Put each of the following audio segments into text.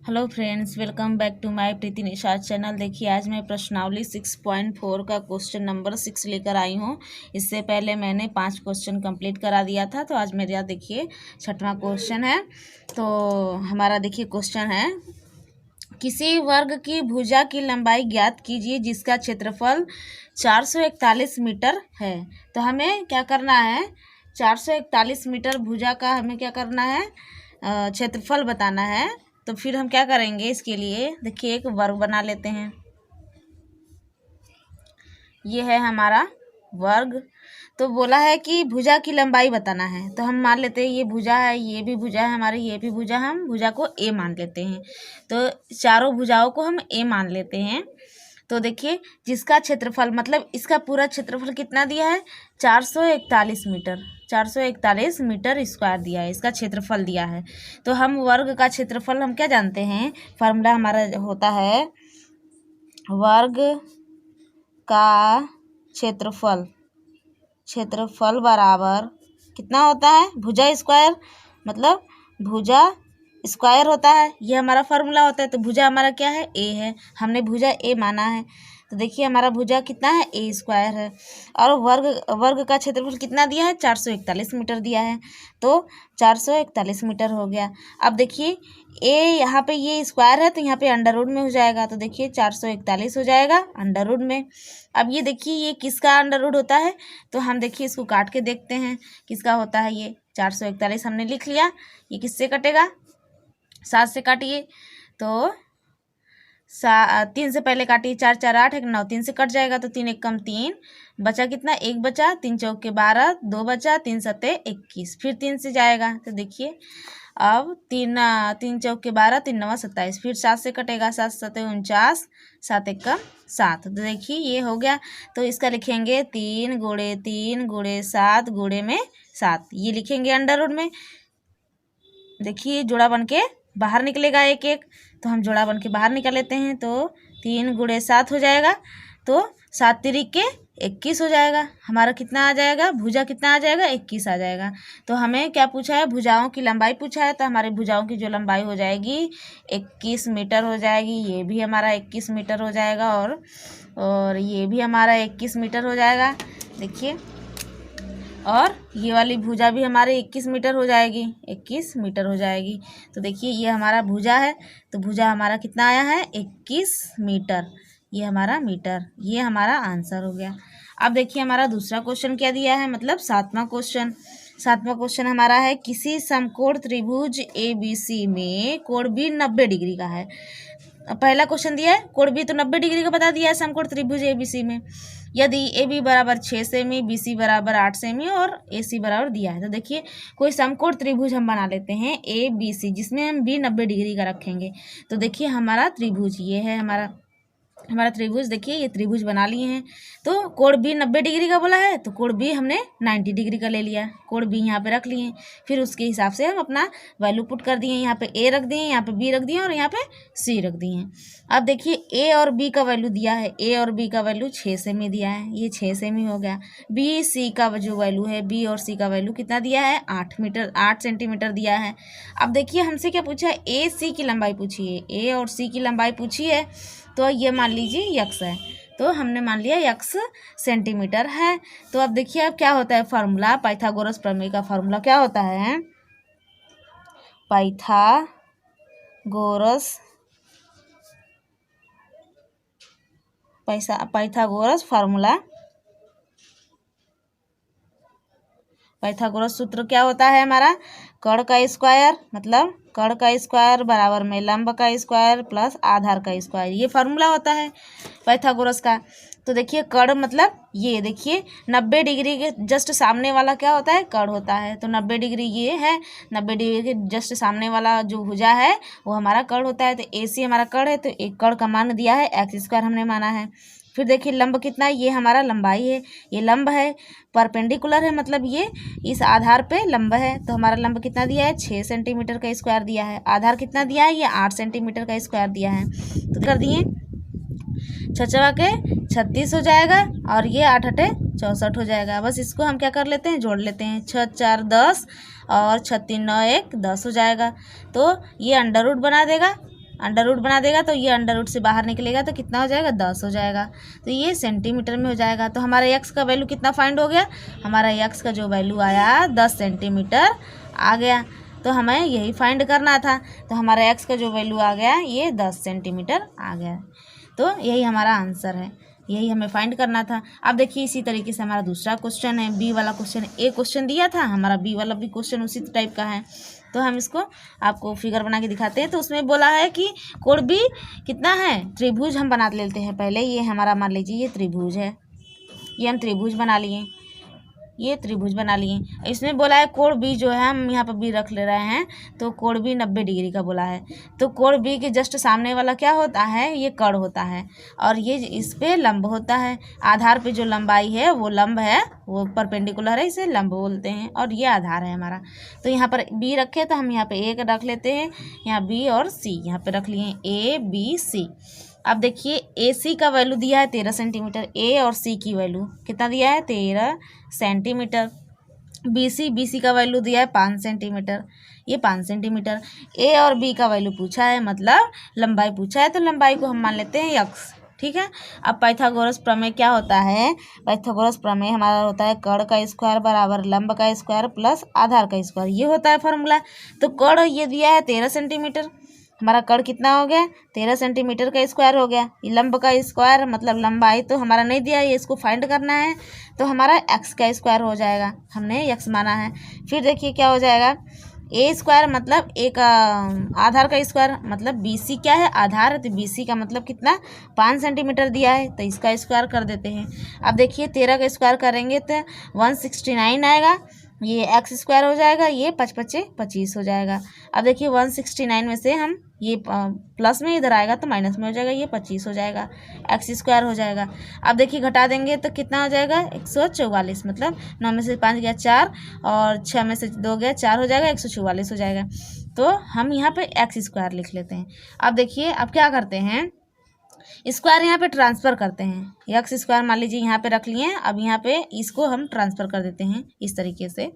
Hello friends, welcome back to my Preeti Nishad channel. देखिए, आज मैं प्रश्नावली 6.4 का क्वेश्चन नंबर 6 लेकर आई हूँ। इससे पहले मैंने 5 क्वेश्चन कंप्लीट करा दिया था, तो आज मेरा देखिए 6वां क्वेश्चन है। तो हमारा देखिए क्वेश्चन है, किसी वर्ग की भुजा की लंबाई ज्ञात कीजिए जिसका क्षेत्रफल 441 मीटर है। तो हमें क्या करना है, 441 मीटर भुजा का हमें क्या करना है, क्षेत्रफल बताना है। तो फिर हम क्या करेंगे, इसके लिए देखिए एक वर्ग बना लेते हैं। ये है हमारा वर्ग। तो बोला है कि भुजा की लंबाई बताना है, तो हम मान लेते हैं ये भुजा है, ये भी भुजा है हमारी, ये भी भुजा, हम भुजा को ए मान लेते हैं। तो चारों भुजाओं को हम ए मान लेते हैं। तो देखिए, जिसका क्षेत्रफल मतलब इसका पूरा क्षेत्रफल कितना दिया है, 441 मीटर, 441 मीटर स्क्वायर दिया है, इसका क्षेत्रफल दिया है। तो हम वर्ग का क्षेत्रफल हम क्या जानते हैं, फार्मूला हमारा होता है वर्ग का क्षेत्रफल, क्षेत्रफल बराबर कितना होता है, भुजा स्क्वायर, मतलब भुजा स्क्वायर होता है, ये हमारा फार्मूला होता है। तो भुजा हमारा क्या है, ए है, हमने भुजा ए माना है। तो देखिए हमारा भुजा कितना है, ए स्क्वायर है। और वर्ग का क्षेत्रफल कितना दिया है, 441 मीटर दिया है। तो 441 मीटर हो गया। अब देखिए ए यहाँ पे ये स्क्वायर है, तो यहाँ पे अंडर रूट में हो जाएगा। तो देखिए 441 हो जाएगा अंडर रूट में। अब ये देखिए ये किसका अंडर रूट होता है, तो हम देखिए इसको काट के देखते हैं किसका होता है। ये 441 हमने लिख लिया, ये किससे कटेगा, 7 से काटिए। तो 3 से पहले काटिए, 4 4 8 1 9, 3 से कट जाएगा। तो 3 1 कम 3, बचा कितना, 1 बचा, 3 चौके 12, 2 बचा, 3 सत्ते 21, फिर 3 से जाएगा। तो देखिए अब 3 चौके 12, 3 9 27, फिर 7 से कटेगा, 7 सत्ते 49, 7 1 कम 7। तो देखिए ये हो गया। तो इसका लिखेंगे 3 गुणे 3 गुणे 7 गुणे में 7, ये लिखेंगे अंडर रूट में। देखिए जोड़ा बन के बाहर निकलेगा एक एक, तो हम जोड़ा बन के बाहर निकाल लेते हैं। तो 3 गुणे 7 हो जाएगा, तो 7 तिरिक के 21 हो जाएगा। हमारा कितना आ जाएगा, भुजा कितना आ जाएगा, 21 आ जाएगा। तो हमें क्या पूछा है, भुजाओं की लंबाई पूछा है। तो हमारे भुजाओं की जो लंबाई हो जाएगी 21 मीटर हो जाएगी। ये भी हमारा 21 मीटर हो जाएगा, और ये भी हमारा 21 मीटर हो जाएगा। देखिए, और ये वाली भुजा भी हमारे 21 मीटर हो जाएगी, 21 मीटर हो जाएगी। तो देखिए ये हमारा भुजा है, तो भुजा हमारा कितना आया है, 21 मीटर, ये हमारा मीटर, ये हमारा आंसर हो गया। अब देखिए हमारा दूसरा क्वेश्चन क्या दिया है, मतलब 7वां क्वेश्चन। 7वां क्वेश्चन हमारा है, किसी समकोण त्रिभुज ABC में कोण B 90 डिग्री का है। पहला क्वेश्चन दिया है कोण B तो 90 डिग्री का बता दिया है समकोण त्रिभुज ABC में। यदि AB बराबर 6 सेमी, BC बराबर 8 सेमी और AC बराबर दिया है। तो देखिए कोई समकोण त्रिभुज हम बना लेते हैं ABC, जिसमें हम B 90 डिग्री का रखेंगे। तो देखिए हमारा त्रिभुज ये है, हमारा त्रिभुज। देखिए ये त्रिभुज बना लिए हैं। तो कोण B 90 डिग्री का बोला है, तो कोण B हमने 90 डिग्री का ले लिया, कोण B यहाँ पे रख लिए। फिर उसके हिसाब से हम अपना वैल्यू पुट कर दिए, यहाँ पे A रख दिए, यहाँ पे B रख दिए और यहाँ पे C रख दिए। अब देखिए A और B का वैल्यू दिया है, A और B का वैल्यू 6 सेमी दिया है, ये 6 सेमी हो गया। B C का जो वैल्यू है, B और C का वैल्यू कितना दिया है, 8 सेंटीमीटर दिया है। अब देखिए हमसे क्या पूछा है, A C की लंबाई पूछी है, A और C की लंबाई पूछी है। तो ये मान लीजिए x है, तो हमने मान लिया x सेंटीमीटर है। तो अब देखिए अब क्या होता है फार्मूला, पाइथागोरस प्रमेय का फार्मूला क्या होता है, पाइथागोरस फार्मूला, पाइथागोरस सूत्र क्या होता है हमारा, कर्ण का स्क्वायर, मतलब कर्ण का स्क्वायर बराबर में लंब का स्क्वायर प्लस आधार का स्क्वायर, ये फार्मूला होता है पाइथागोरस का। तो देखिए कर्ण मतलब ये देखिए 90 डिग्री के जस्ट सामने वाला क्या होता है, कर्ण होता है। तो 90 डिग्री ये है, 90 डिग्री के जस्ट सामने वाला जो भुजा है वो हमारा कर्ण होता है। तो AC हमारा कर्ण है, तो एक कर्ण का मान दिया है, x स्क्वायर हमने माना है। फिर देखिए लंब कितना है, ये हमारा लंबाई है, ये लंब है, परपेंडिकुलर है, मतलब ये इस आधार पे लंब है। तो हमारा लंब कितना दिया है, 6 सेंटीमीटर का स्क्वायर दिया है। आधार कितना दिया है, ये 8 सेंटीमीटर का स्क्वायर दिया है। तो कर दिए 6 के 36 हो जाएगा, और ये 8 8 64 हो जाएगा। बस इसको हम क्या कर लेते हैं, जोड़ लेते हैं, 6 4 10 और 36 9 1 10 हो जाएगा। तो ये अंडर रूट बना देगा, अंडर रूट बना देगा तो ये अंडर रूट से बाहर निकलेगा तो कितना हो जाएगा 10 हो जाएगा। तो ये सेंटीमीटर में हो जाएगा। तो हमारा एक्स का वैल्यू कितना फाइंड हो गया, हमारा एक्स का जो वैल्यू आया 10 सेंटीमीटर आ गया। तो हमें यही फाइंड करना था। तो हमारा एक्स का जो वैल्यू आ गया ये 10 सेंटीमीटर आ गया। तो यही हमारा आंसर है, यही हमें फाइंड करना था। अब देखिए इसी तरीके से हमारा दूसरा क्वेश्चन है, बी वाला क्वेश्चन। ए क्वेश्चन दिया था, हमारा बी वाला भी क्वेश्चन उसी टाइप का है। तो हम इसको आपको फिगर बना के दिखाते हैं। तो उसमें बोला है कि कोण बी कितना है, त्रिभुज हम बना लेते हैं पहले। ये हमारा मान लीजिए ये त्रिभुज है, ये हम त्रिभुज बना लिए, ये त्रिभुज बना लिए। इसमें बोला है कोण बी जो है, हम यहाँ पर बी रख ले रहे हैं, तो कोण बी 90 डिग्री का बोला है। तो कोण बी के जस्ट सामने वाला क्या होता है, ये कर्ण होता है, और ये इस पे लंब होता है। आधार पे जो लंबाई है वो लंब है, वो परपेंडिकुलर है, इसे लंब बोलते हैं, और ये आधार है हमारा। तो यहाँ पर बी रखे तो हम यहाँ पे ए रख लेते हैं, यहाँ बी और सी यहाँ पे रख लिए, ए बी सी। अब देखिए ए सी का वैल्यू दिया है 13 सेंटीमीटर, ए और सी की वैल्यू कितना दिया है 13 सेंटीमीटर। बी सी का वैल्यू दिया है 5 सेंटीमीटर, ये 5 सेंटीमीटर। ए और बी का वैल्यू पूछा है, मतलब लंबाई पूछा है, तो लंबाई को हम मान लेते हैं यक्स। ठीक है। अब पाइथागोरस प्रमेय क्या होता है, पाइथागोरस प्रमेय हमारा होता है कर्ण का स्क्वायर बराबर लंब का स्क्वायर प्लस आधार का स्क्वायर, ये होता है फॉर्मूला। तो कर्ण ये दिया है 13 सेंटीमीटर, हमारा कर्ण कितना हो गया 13 सेंटीमीटर का स्क्वायर हो गया। ये लंब का स्क्वायर मतलब लंबाई तो हमारा नहीं दिया है, ये इसको फाइंड करना है, तो हमारा एक्स का स्क्वायर हो जाएगा, हमने एक्स माना है। फिर देखिए क्या हो जाएगा, ए स्क्वायर मतलब एक आधार का स्क्वायर, मतलब बी सी क्या है आधार है, तो बी सी का मतलब कितना 5 सेंटीमीटर दिया है, तो इसका स्क्वायर कर देते हैं। अब देखिए 13 का स्क्वायर करेंगे तो 169 आएगा, ये एक्स स्क्वायर हो जाएगा, ये 5 पचे 25 हो जाएगा। अब देखिए 169 में से हम ये प्लस में इधर आएगा तो माइनस में हो जाएगा, ये 25 हो जाएगा, एक्स स्क्वायर हो जाएगा। अब देखिए घटा देंगे तो कितना हो जाएगा 144, मतलब 9 में से 5 गया 4 और 6 में से 2 गया 4 हो जाएगा, 144 हो जाएगा। तो हम यहाँ पे एक्स स्क्वायर लिख लेते हैं। अब देखिए अब क्या करते हैं, स्क्वायर यहाँ पे ट्रांसफ़र करते हैं, एक्स स्क्वायर मान लीजिए यहाँ पे रख लिए, अब यहाँ पे इसको हम ट्रांसफ़र कर देते हैं इस तरीके से।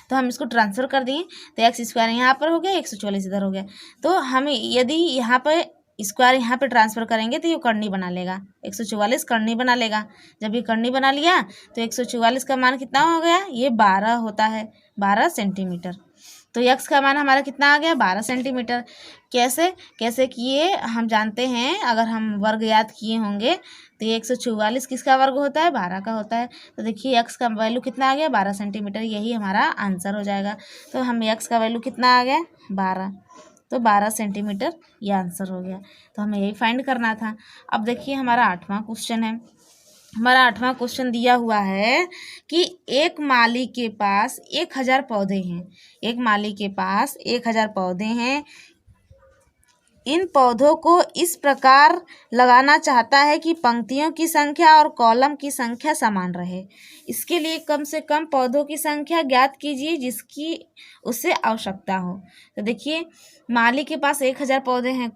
तो हम इसको ट्रांसफ़र कर दिए तो एक्स स्क्वायर यहाँ पर हो गया, 144 इधर हो गया। तो हम यदि यहाँ पे स्क्वायर यहाँ पे ट्रांसफ़र करेंगे तो ये कर्णी बना लेगा, 144 कर्णी बना लेगा। जब ये कर्णी बना लिया तो 144 का मान कितना हो गया, ये 12 होता है, 12 सेंटीमीटर। तो यक्स का मान हमारा कितना आ गया 12 सेंटीमीटर। कैसे किए हम जानते हैं, अगर हम वर्ग याद किए होंगे तो ये 144 किसका वर्ग होता है 12 का होता है। तो देखिए यक्स का वैल्यू कितना आ गया 12 सेंटीमीटर, यही हमारा आंसर हो जाएगा। तो हम यक्स का वैल्यू कितना आ गया 12, तो 12 सेंटीमीटर ये आंसर हो गया। तो हमें यही फाइंड करना था। अब देखिए हमारा 8वां क्वेश्चन है। हमारा 8वां क्वेश्चन दिया हुआ है कि एक माली के पास 1000 पौधे हैं, एक माली के पास 1000 पौधे हैं, इन पौधों को इस प्रकार लगाना चाहता है कि पंक्तियों की संख्या और कॉलम की संख्या समान रहे। इसके लिए कम से कम पौधों की संख्या ज्ञात कीजिए जिसकी उसे आवश्यकता हो। तो देखिए माली के पास 1000 पौधे हैं,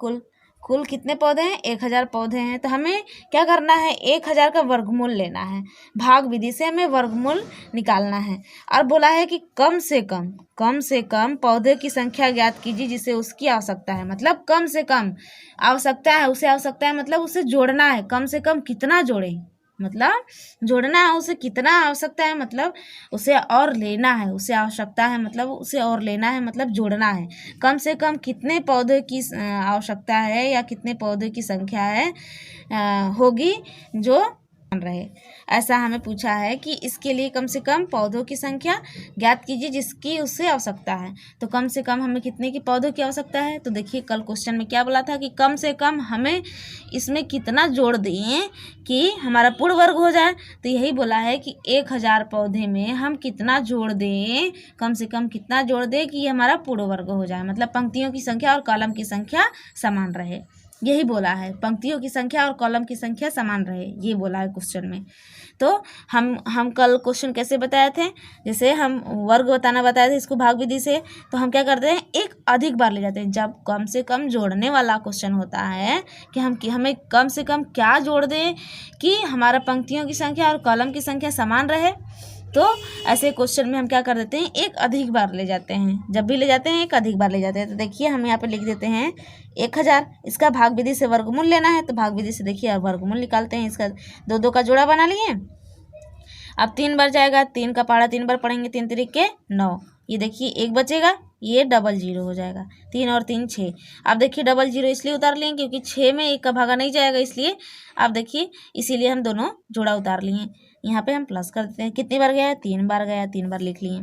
कुल कितने पौधे हैं 1000 पौधे हैं। तो हमें क्या करना है 1000 का वर्गमूल लेना है, भाग विधि से हमें वर्गमूल निकालना है। और बोला है कि कम से कम पौधे की संख्या ज्ञात कीजिए जिसे उसकी आवश्यकता है, मतलब कम से कम आवश्यकता है, उसे आवश्यकता है मतलब उसे जोड़ना है, कम से कम कितना जोड़े, मतलब जोड़ना है, उसे कितना आवश्यकता है मतलब उसे और लेना है, उसे आवश्यकता है मतलब उसे और लेना है, मतलब जोड़ना है। कम से कम कितने पौधे की आवश्यकता है या कितने पौधे की संख्या है होगी जो रहे, ऐसा हमें पूछा है कि इसके लिए कम से कम पौधों की संख्या ज्ञात कीजिए जिसकी उससे आवश्यकता है। तो कम से कम हमें कितने की पौधों की आवश्यकता है, तो देखिए कल क्वेश्चन में क्या बोला था कि कम से कम हमें इसमें कितना जोड़ दें कि हमारा पूर्ण वर्ग हो जाए। तो यही बोला है कि 1000 पौधे में हम कितना जोड़ दें, कम से कम कितना जोड़ दें कि ये हमारा पूर्ण वर्ग हो जाए, मतलब पंक्तियों की संख्या और कॉलम की संख्या समान रहे, यही बोला है, पंक्तियों की संख्या और कॉलम की संख्या समान रहे, ये बोला है क्वेश्चन में। तो हम कल क्वेश्चन कैसे बताए थे, जैसे हम वर्ग बताए थे इसको भाग विधि से, तो हम क्या करते हैं एक अधिक बार ले जाते हैं। जब कम से कम जोड़ने वाला क्वेश्चन होता है कि हमें कम से कम क्या जोड़ दें कि हमारा पंक्तियों की संख्या और कॉलम की संख्या समान रहे, तो ऐसे क्वेश्चन में हम क्या कर देते हैं, एक अधिक बार ले जाते हैं, जब भी ले जाते हैं एक अधिक बार ले जाते हैं। तो देखिए हम यहाँ पे लिख देते हैं 1000, इसका भाग विधि से वर्गमूल लेना है, तो भाग विधि से देखिए वर्गमूल निकालते हैं, इसका 2 का जोड़ा बना लिए। अब 3 बार जाएगा, 3 का पहाड़ा 3 बार पढ़ेंगे, 3 3 9, ये देखिए 1 बचेगा, ये 00 हो जाएगा, 3 और 3 6। अब देखिए 00 इसलिए उतार लेंगे क्योंकि 6 में 1 का भागा नहीं जाएगा, इसलिए अब देखिए इसीलिए हम दोनों जोड़ा उतार लिए। यहाँ पे हम प्लस कर देते हैं, कितनी बार गया है, 3 बार गया, 3 बार लिख लिए।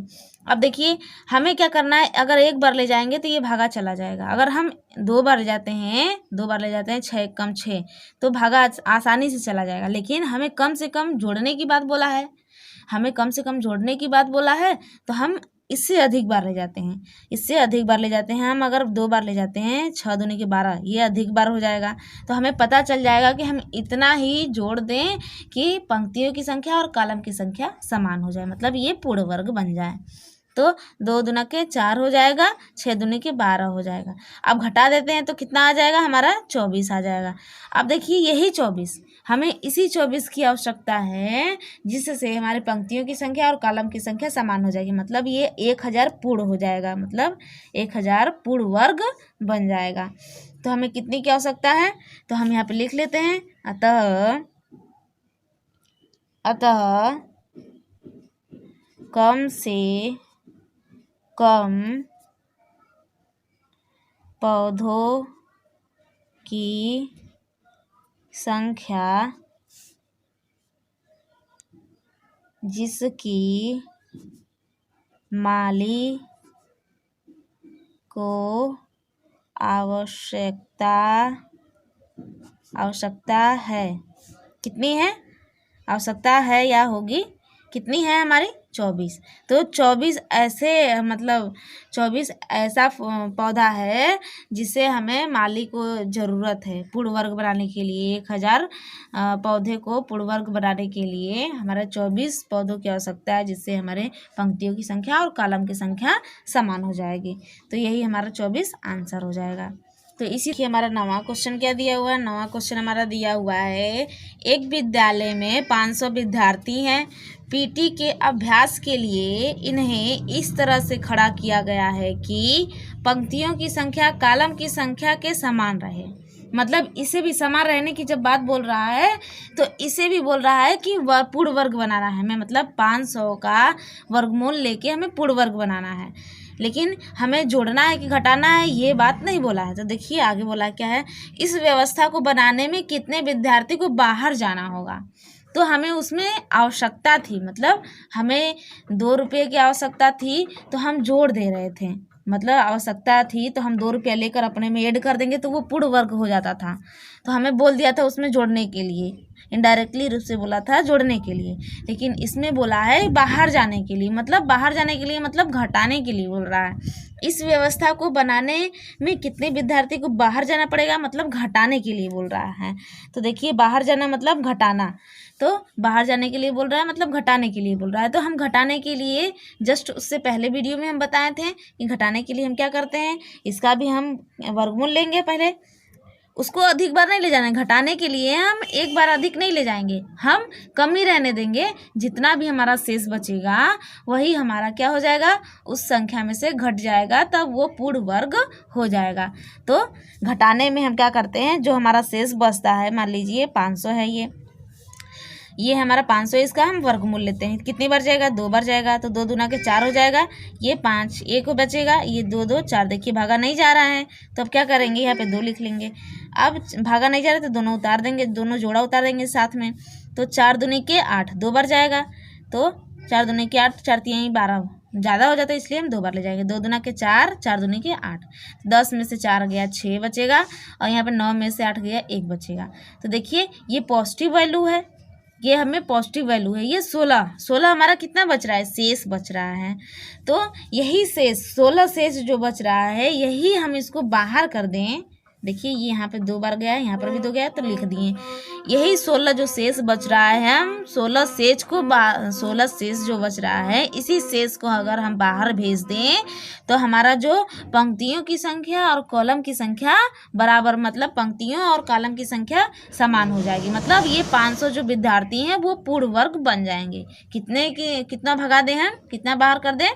अब देखिए हमें क्या करना है, अगर 1 बार ले जाएंगे तो ये भागा चला जाएगा, अगर हम 2 बार ले जाते हैं, 2 बार ले जाते हैं, 6 कम 6, तो भागा आसानी से चला जाएगा। लेकिन हमें कम से कम जोड़ने की बात बोला है, हमें कम से कम जोड़ने की बात बोला है, तो हम इससे अधिक बार ले जाते हैं, इससे अधिक बार ले जाते हैं। हम अगर 2 बार ले जाते हैं, 6 दूनी के 12, ये अधिक बार हो जाएगा। तो हमें पता चल जाएगा कि हम इतना ही जोड़ दें कि पंक्तियों की संख्या और कॉलम की संख्या समान हो जाए, मतलब ये पूर्ण वर्ग बन जाए। तो 2 दूना के 4 हो जाएगा, 6 दूनी के 12 हो जाएगा। अब घटा देते हैं तो कितना आ जाएगा, हमारा 24 आ जाएगा। अब देखिए यही 24, हमें इसी 24 की आवश्यकता है जिससे हमारे पंक्तियों की संख्या और कॉलम की संख्या समान हो जाएगी, मतलब ये 1000 पूर्ण हो जाएगा, मतलब 1000 पूर्ण वर्ग बन जाएगा। तो हमें कितनी की आवश्यकता है, तो हम यहाँ पे लिख लेते हैं, अतः कम से कम पौधों की संख्या जिसकी माली को आवश्यकता है, कितनी है, आवश्यकता है या होगी, कितनी है हमारी 24। तो 24 ऐसे, मतलब 24 ऐसा पौधा है जिसे हमें माली को ज़रूरत है पूर्ण वर्ग बनाने के लिए। 1000 पौधे को पूर्ण वर्ग बनाने के लिए हमारा 24 पौधों की आवश्यकता है, जिससे हमारे पंक्तियों की संख्या और कॉलम की संख्या समान हो जाएगी। तो यही हमारा 24 आंसर हो जाएगा। तो इसी की हमारा 9वां क्वेश्चन क्या दिया हुआ है, 9वां क्वेश्चन हमारा दिया हुआ है, एक विद्यालय में 500 विद्यार्थी हैं, पीटी के अभ्यास के लिए इन्हें इस तरह से खड़ा किया गया है कि पंक्तियों की संख्या कॉलम की संख्या के समान रहे। मतलब इसे भी समान रहने की जब बात बोल रहा है तो इसे भी बोल रहा है कि पूर्ण वर्ग बनाना है हमें, मतलब 500 का वर्गमूल लेके हमें पूर्ण वर्ग बनाना है, लेकिन हमें जोड़ना है कि घटाना है ये बात नहीं बोला है। तो देखिए आगे बोला क्या है, इस व्यवस्था को बनाने में कितने विद्यार्थी को बाहर जाना होगा। तो हमें उसमें आवश्यकता थी, मतलब हमें 2 रुपये की आवश्यकता थी तो हम जोड़ दे रहे थे, मतलब आवश्यकता थी तो हम 2 रुपया लेकर अपने में ऐड कर देंगे तो वो पूर्ण वर्ग हो जाता था। तो हमें बोल दिया था उसमें जोड़ने के लिए, इनडायरेक्टली रूप से बोला था जोड़ने के लिए, लेकिन इसमें बोला है बाहर जाने के लिए, मतलब बाहर जाने के लिए मतलब घटाने के लिए बोल रहा है। इस व्यवस्था को बनाने में कितने विद्यार्थी को बाहर जाना पड़ेगा, मतलब घटाने के लिए बोल रहा है। तो देखिए बाहर जाना मतलब घटाना, तो बाहर जाने के लिए बोल रहा है मतलब घटाने के लिए बोल रहा है। तो हम घटाने के लिए जस्ट उससे पहले वीडियो में हम बताए थे कि घटाने के लिए हम क्या करते हैं, इसका भी हम वर्गमूल लेंगे पहले, उसको अधिक बार नहीं ले जाना है। घटाने के लिए हम एक बार अधिक नहीं ले जाएंगे, हम कम ही रहने देंगे, जितना भी हमारा शेष बचेगा वही हमारा क्या हो जाएगा, उस संख्या में से घट जाएगा, तब वो पूर्ण वर्ग हो जाएगा। तो घटाने में हम क्या करते हैं, जो हमारा शेष बचता है, मान लीजिए 500 है, ये हमारा 500, इसका हम वर्गमूल लेते हैं, कितनी बार जाएगा, 2 बार जाएगा, तो 2 दूना के 4 हो जाएगा, ये 5, एक बचेगा, ये 2 2 4, देखिए भागा नहीं जा रहा है तो अब क्या करेंगे, यहाँ पे 2 लिख लेंगे। अब भागा नहीं जा रहा तो दोनों उतार देंगे, दोनों जोड़ा उतार देंगे साथ में, तो 4 दूनी के 8, 2 बार जाएगा, तो 4 दूनी के 8, 4 3 12 ज़्यादा हो जाता है इसलिए हम 2 बार ले जाएंगे, 2 दूना के 4, 4 दूनी के 8, 10 में से 4 गया 6 बचेगा, और यहाँ पे 9 में से 8 गया 1 बचेगा। तो देखिए ये पॉजिटिव वैल्यू है, ये हमें पॉजिटिव वैल्यू है, ये 16 हमारा कितना बच रहा है, शेष बच रहा है। तो यही शेष 16 शेष जो बच रहा है, यही हम इसको बाहर कर दें, देखिए ये यहाँ पे 2 बार गया है, यहाँ पर भी 2 गया है, तो लिख दिए। यही 16 जो शेष बच रहा है, हम 16 शेष जो बच रहा है, इसी शेष को अगर हम बाहर भेज दें तो हमारा जो पंक्तियों की संख्या और कॉलम की संख्या बराबर, मतलब पंक्तियों और कॉलम की संख्या समान हो जाएगी। मतलब ये 500 जो विद्यार्थी हैं वो पूर्ण वर्ग बन जाएंगे। कितना भगा दें हम, कितना बाहर कर दें,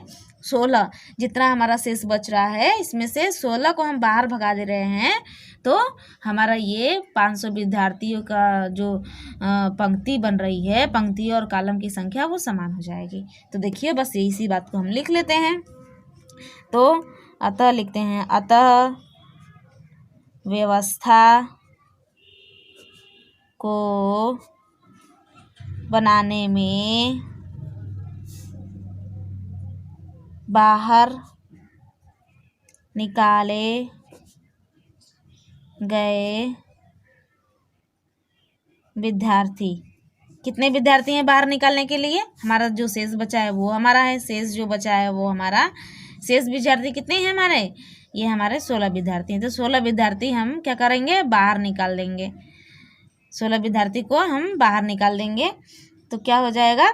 16। जितना हमारा शेष बच रहा है इसमें से 16 को हम बाहर भगा दे रहे हैं, तो हमारा ये 500 विद्यार्थियों का जो पंक्ति बन रही है, पंक्ति और कॉलम की संख्या वो समान हो जाएगी। तो देखिए बस इसी बात को हम लिख लेते हैं। तो अतः लिखते हैं, अतः व्यवस्था को बनाने में बाहर निकाले गए विद्यार्थी, कितने विद्यार्थी हैं बाहर निकालने के लिए, हमारा जो शेष बचा है वो हमारा है, शेष जो बचा है वो हमारा, शेष विद्यार्थी कितने हैं हमारे, ये हमारे 16 विद्यार्थी हैं। तो 16 विद्यार्थी हम क्या करेंगे, बाहर निकाल देंगे। 16 विद्यार्थी को हम बाहर निकाल देंगे तो क्या हो जाएगा,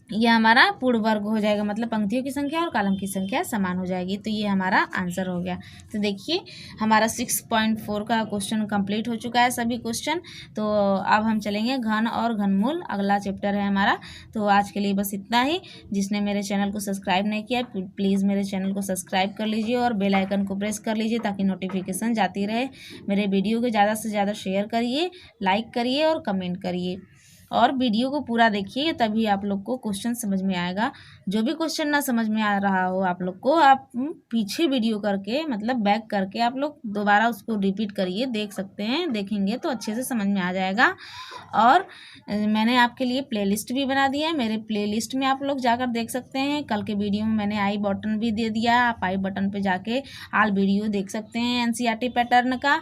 ये हमारा पूर्ण वर्ग हो जाएगा, मतलब पंक्तियों की संख्या और कॉलम की संख्या समान हो जाएगी। तो ये हमारा आंसर हो गया। तो देखिए हमारा 6.4 का क्वेश्चन कंप्लीट हो चुका है, सभी क्वेश्चन। तो अब हम चलेंगे घन और घनमूल, अगला चैप्टर है हमारा। तो आज के लिए बस इतना ही। जिसने मेरे चैनल को सब्सक्राइब नहीं किया प्लीज़ मेरे चैनल को सब्सक्राइब कर लीजिए और बेल आइकन को प्रेस कर लीजिए ताकि नोटिफिकेशन जाती रहे। मेरे वीडियो को ज़्यादा से ज़्यादा शेयर करिए, लाइक करिए और कमेंट करिए, और वीडियो को पूरा देखिए, तभी आप लोग को क्वेश्चन समझ में आएगा। जो भी क्वेश्चन ना समझ में आ रहा हो आप लोग को, आप पीछे वीडियो करके, मतलब बैक करके आप लोग दोबारा उसको रिपीट करिए, देख सकते हैं, देखेंगे तो अच्छे से समझ में आ जाएगा। और मैंने आपके लिए प्लेलिस्ट भी बना दिया है, मेरे प्लेलिस्ट में आप लोग जाकर देख सकते हैं। कल के वीडियो में मैंने आई बटन भी दे दिया, आप आई बटन पे जाके ऑल वीडियो देख सकते हैं एनसीईआरटी पैटर्न का।